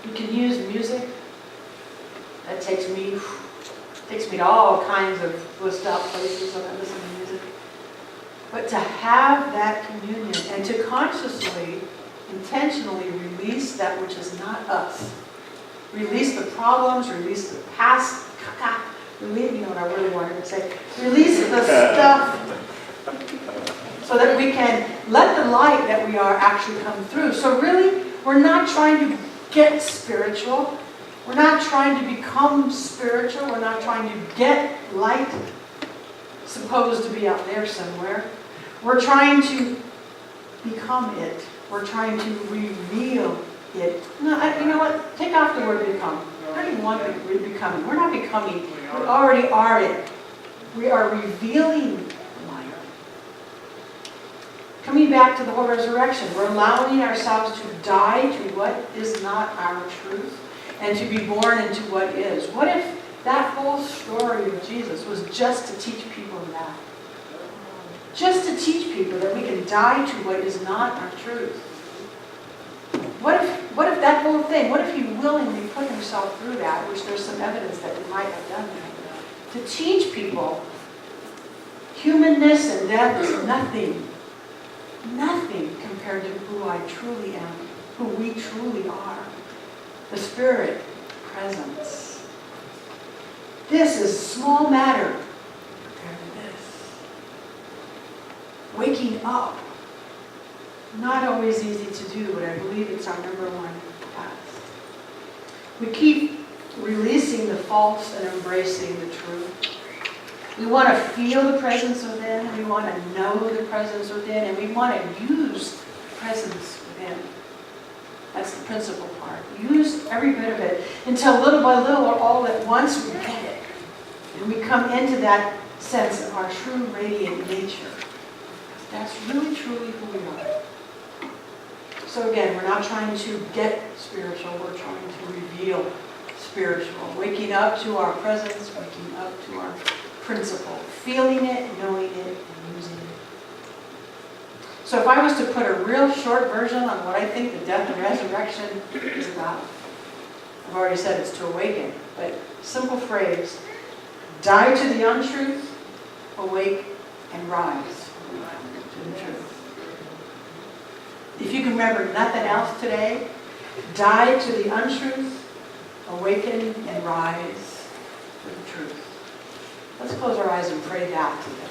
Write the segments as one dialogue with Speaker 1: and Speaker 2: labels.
Speaker 1: You can use music. That takes me to all kinds of blissed out places when I listen to music. But to have that communion and to consciously, intentionally release that which is not us. Release the problems, release the past, release, you know what I really wanted to say, release the stuff so that we can let the light that we are actually come through. So really, we're not trying to get spiritual. We're not trying to become spiritual. We're not trying to get light, supposed to be out there somewhere. We're trying to become it. We're trying to reveal it. No, you know what? Take off the word become. I don't even want the word becoming. We're not becoming. We already are it. We are revealing light. Coming back to the whole resurrection, we're allowing ourselves to die to what is not our truth and to be born into what is. What if that whole story of Jesus was just to teach people that? Just to teach people that we can die to what is not our truth. What if that whole thing, what if he willingly put himself through that, which there's some evidence that he might have done that, to teach people humanness and death is nothing compared to who I truly am, who we truly are. The Spirit presence. This is small matter compared to this. Waking up. Not always easy to do, but I believe it's our number one task. We keep releasing the false and embracing the true. We want to feel the presence within, we want to know the presence within, and we want to use the presence within. That's the principal part. Use every bit of it until little by little or all at once we get it. And we come into that sense of our true radiant nature. That's really truly who we are. So again, we're not trying to get spiritual, we're trying to reveal spiritual. Waking up to our presence, waking up to our principle. Feeling it, knowing it, and using it. So if I was to put a real short version on what I think the death and resurrection is about, I've already said it's to awaken, but simple phrase, die to the untruth, awake and rise to the truth. If you can remember nothing else today, die to the untruth, awaken and rise to the truth. Let's close our eyes and pray that together.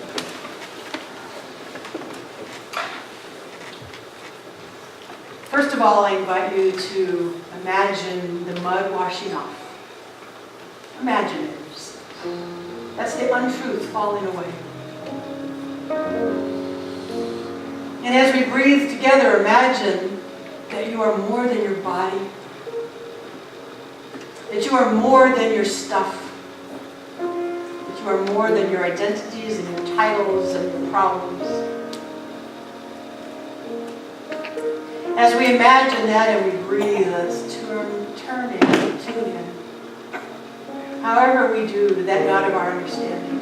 Speaker 1: First of all, I invite you to imagine the mud washing off. Imagine it. That's the untruth falling away. And as we breathe together, imagine that you are more than your body. That you are more than your stuff. That you are more than your identities and your titles and your problems. As we imagine that and we breathe, let's turn in, tune in. However we do to that God of our understanding.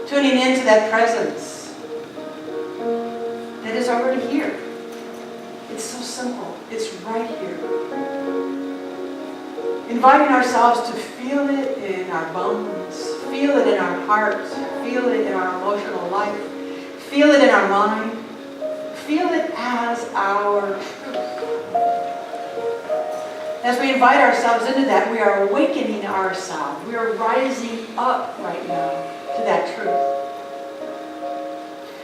Speaker 1: Tuning into that presence that is already here. It's so simple. It's right here. Inviting ourselves to feel it in our bones, feel it in our hearts, feel it in our emotional life, feel it in our mind, feel it as our truth. As we invite ourselves into that, we are awakening ourselves. We are rising up right now to that truth.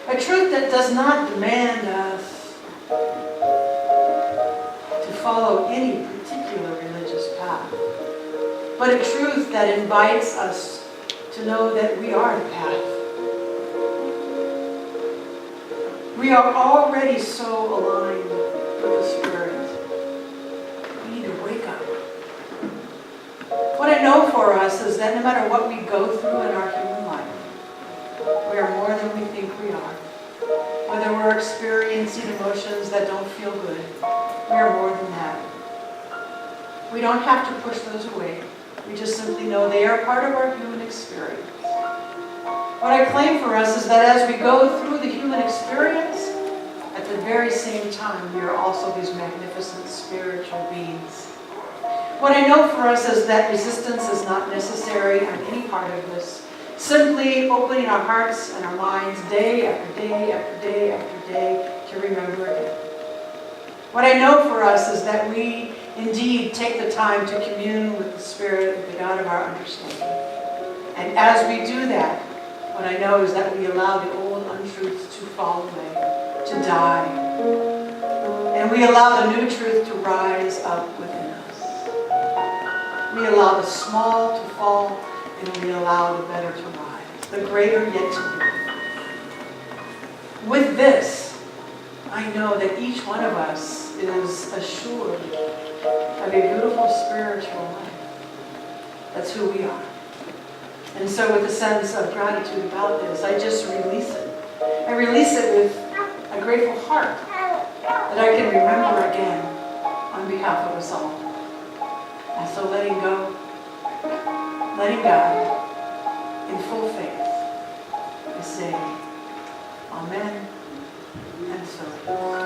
Speaker 1: A truth that does not demand us to follow any particular religious path, but a truth that invites us to know that we are the path. We are already so aligned with the Spirit. We need to wake up. What I know for us is that no matter what we go through in our human life, we are more than we think we are. Whether we're experiencing emotions that don't feel good, we are more than that. We don't have to push those away. We just simply know they are part of our human experience. What I claim for us is that as we go through the human experience, at the very same time, we are also these magnificent spiritual spiritual beings. What I know for us is that resistance is not necessary on any part of this. Simply opening our hearts and our minds day after day after day after day to remember again. What I know for us is that we indeed take the time to commune with the Spirit, the God of our understanding. And as we do that, what I know is that we allow the old untruths to fall away, to die. And we allow the new truth to rise up within us. We allow the small to fall, and we allow the better to rise, the greater yet to be. With this, I know that each one of us is assured of a beautiful spiritual life. That's who we are. And so with a sense of gratitude about this, I just release it. I release it with a grateful heart that I can remember again on behalf of us all. And so letting go, letting God, in full faith, I say, Amen, and so.